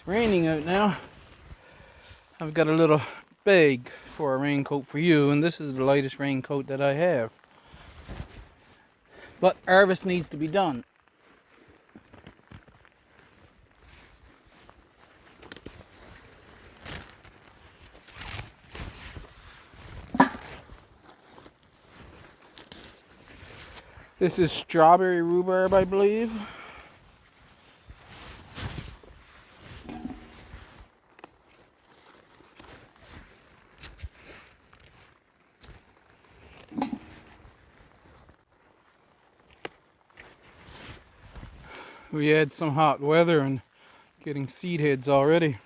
Raining out now. I've got a little bag for a raincoat for you, and this is the lightest raincoat that I have. But harvest needs to be done. This is strawberry rhubarb, I believe. We had some hot weather and getting seed heads already.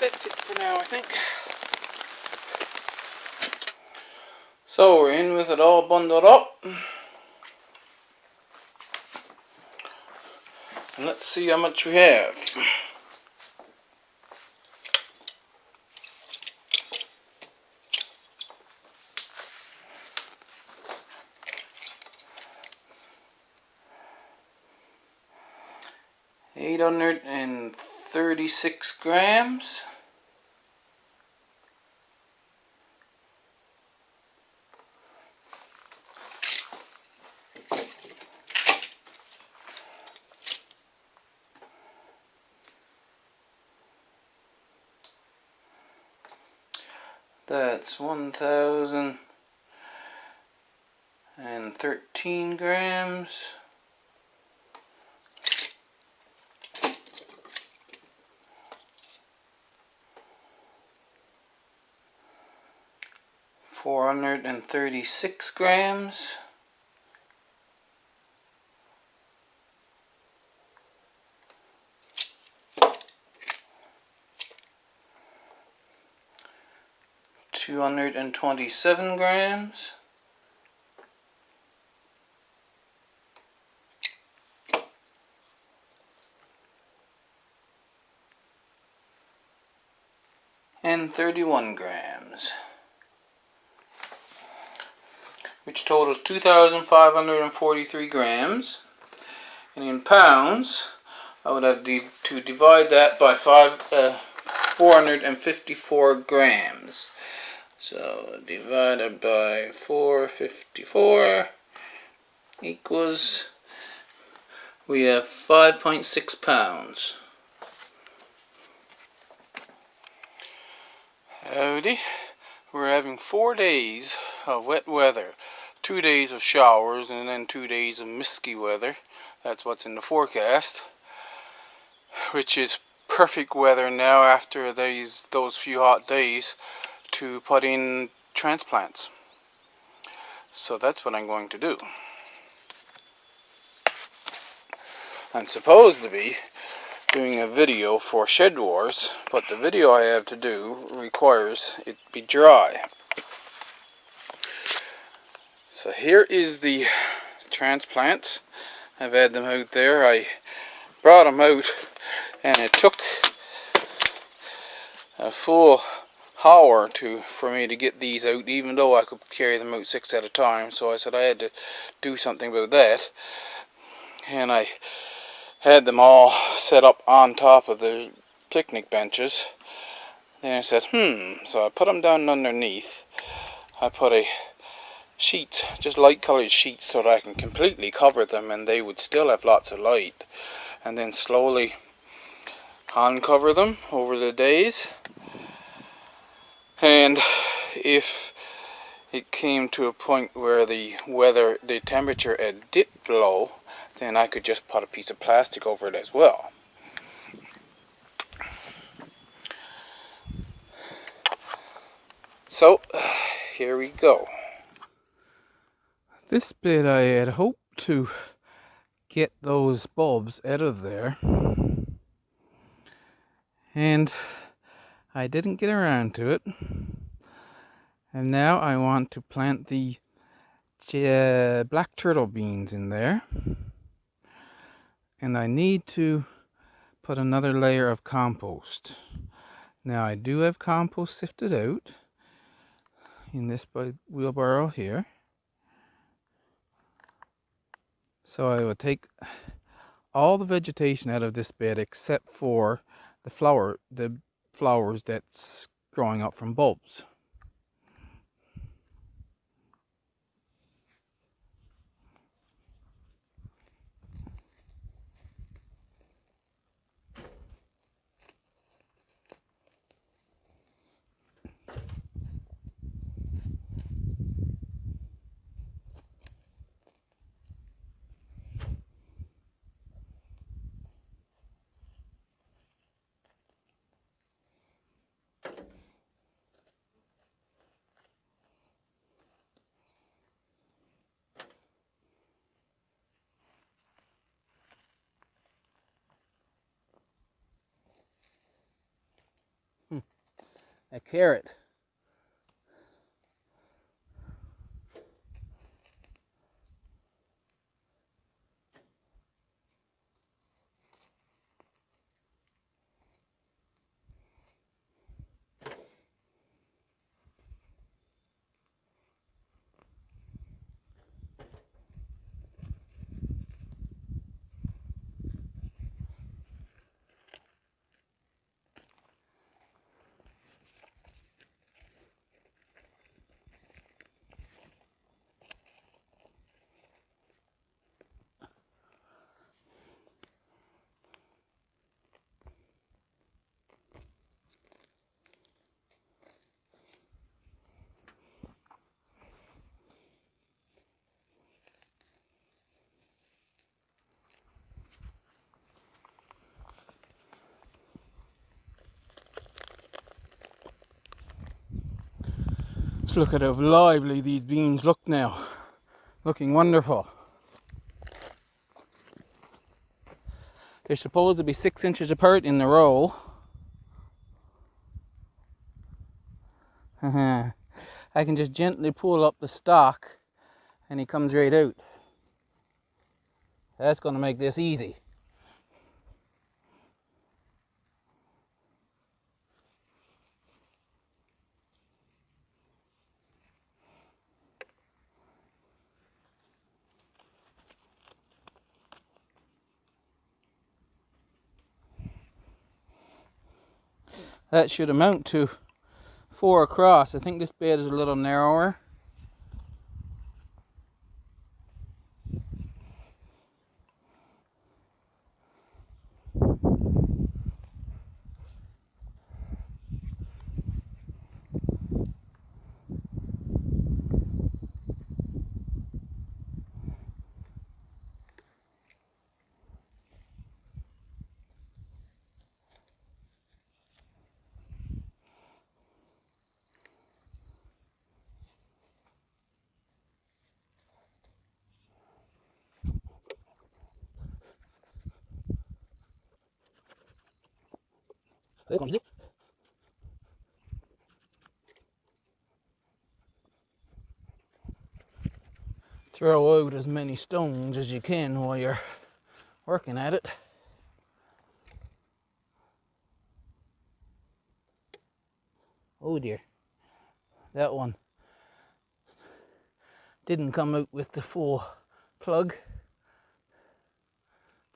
That's it for now, I think. So we're in with it all bundled up. And let's see how much we have. $836 grams. That's 1,013 grams. $436 grams. $227 grams. And 31 grams. Which totals 2,543 grams. And in pounds, I would have to divide that by 454 grams. So divided by 454 equals, we have 5.6 pounds. Howdy. We're having 4 days of wet weather. 2 days of showers and then 2 days of misty weather. That's what's in the forecast. Which is perfect weather now after those few hot days to put in transplants. So that's what I'm going to do. I'm supposed to be doing a video for Shed Wars, but the video I have to do requires it be dry. So here is the transplants. I've had them out there. I brought them out and it took a full hour for me to get these out, even though I could carry them out 6 at a time. So I said I had to do something about that, and I had them all set up on top of the picnic benches. Then I said, so I put them down underneath. I put a sheets, just light colored sheets, so that I can completely cover them and they would still have lots of light. And then slowly uncover them over the days. And if it came to a point where the temperature had dipped low, then I could just put a piece of plastic over it as well. So, here we go. This bit I had hoped to get those bulbs out of there, and I didn't get around to it. And now I want to plant the black turtle beans in there. And I need to put another layer of compost. Now I do have compost sifted out in this wheelbarrow here. So I will take all the vegetation out of this bed except for the flowers that's growing up from bulbs. A carrot. Let's look at how lively these beans look now. Looking wonderful. They're supposed to be 6 inches apart in the row. I can just gently pull up the stalk and he comes right out. That's going to make this easy. That should amount to 4 across. I think this bed is a little narrower. Throw out as many stones as you can while you're working at it. Oh dear, that one didn't come out with the full plug.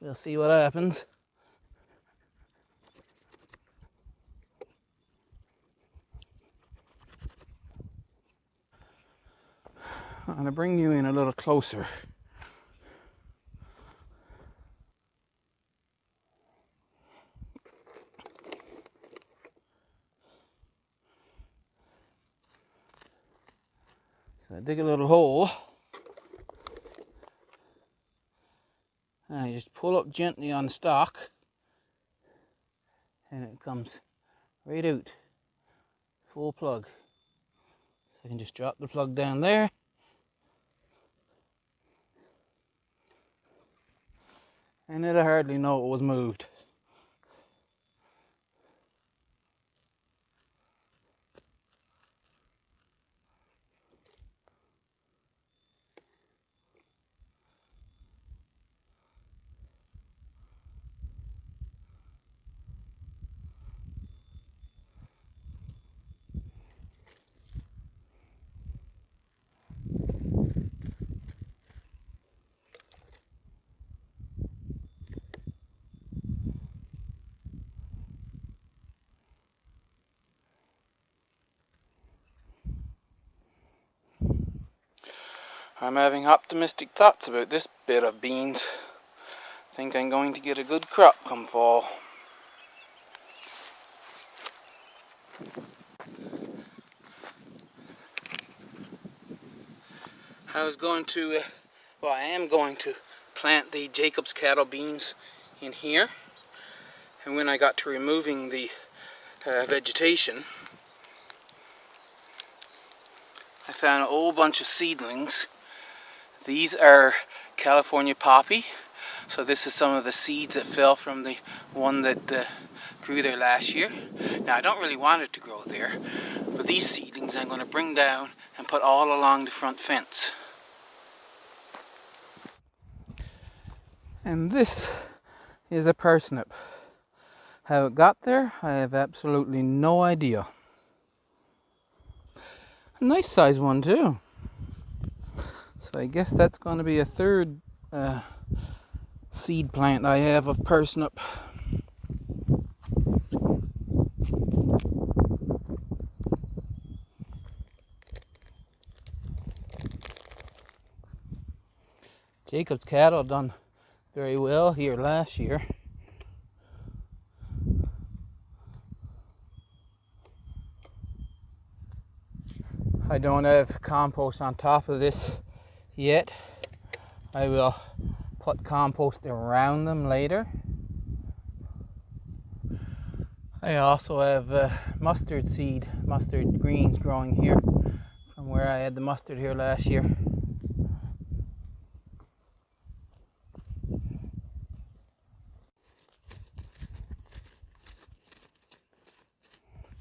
We'll see what happens. I'm going to bring you in a little closer. So I dig a little hole. And I just pull up gently on the stalk. And it comes right out. Full plug. So I can just drop the plug down there. And it'll hardly know it was moved. I'm having optimistic thoughts about this bed of beans. Think I'm going to get a good crop come fall. I am going to plant the Jacob's cattle beans in here. And when I got to removing the vegetation, I found a whole bunch of seedlings. These are California poppy. So this is some of the seeds that fell from the one that grew there last year. Now I don't really want it to grow there, but these seedlings I'm going to bring down and put all along the front fence. And this is a parsnip. How it got there, I have absolutely no idea. A nice size one too. So I guess that's going to be a third seed plant I have of parsnip. Jacob's cattle done very well here last year. I don't have compost on top of this yet. I will put compost around them later. I also have mustard greens growing here from where I had the mustard here last year.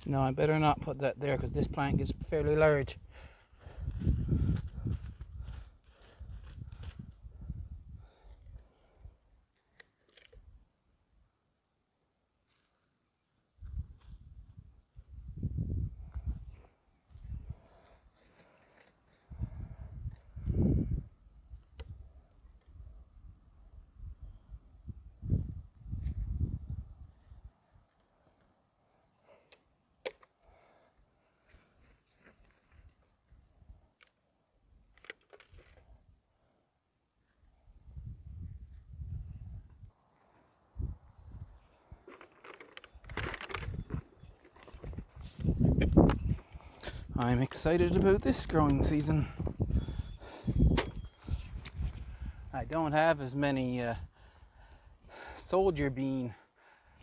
No, I better not put that there because this plant gets fairly large. I'm excited about this growing season. I don't have as many soldier bean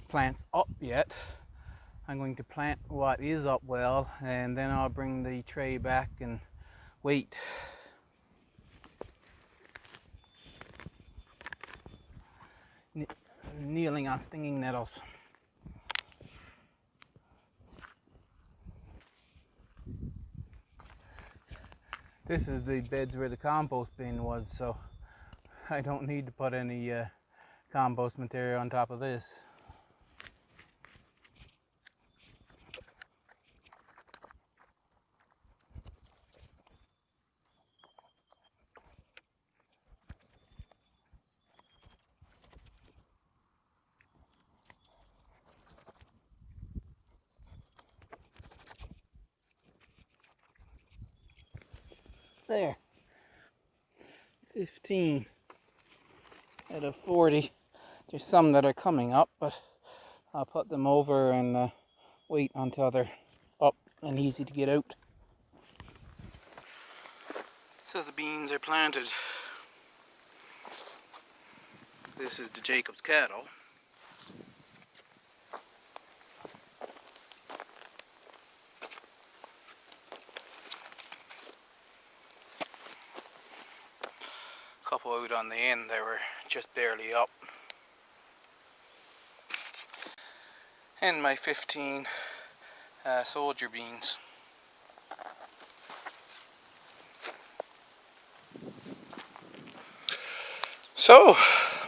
plants up yet. I'm going to plant what is up well, and then I'll bring the tray back and wait. Kneeling on stinging nettles. This is the beds where the compost bin was, so I don't need to put any compost material on top of this. There. 15 out of 40. There's some that are coming up, but I'll put them over and wait until they're up and easy to get out. So the beans are planted. This is the Jacob's cattle. Couple out on the end, they were just barely up. And my 15 soldier beans. So,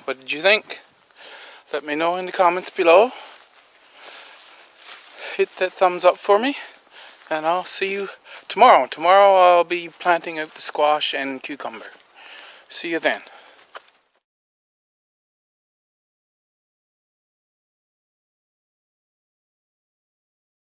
what did you think? Let me know in the comments below. Hit that thumbs up for me, and I'll see you tomorrow. Tomorrow I'll be planting out the squash and cucumber. See you then.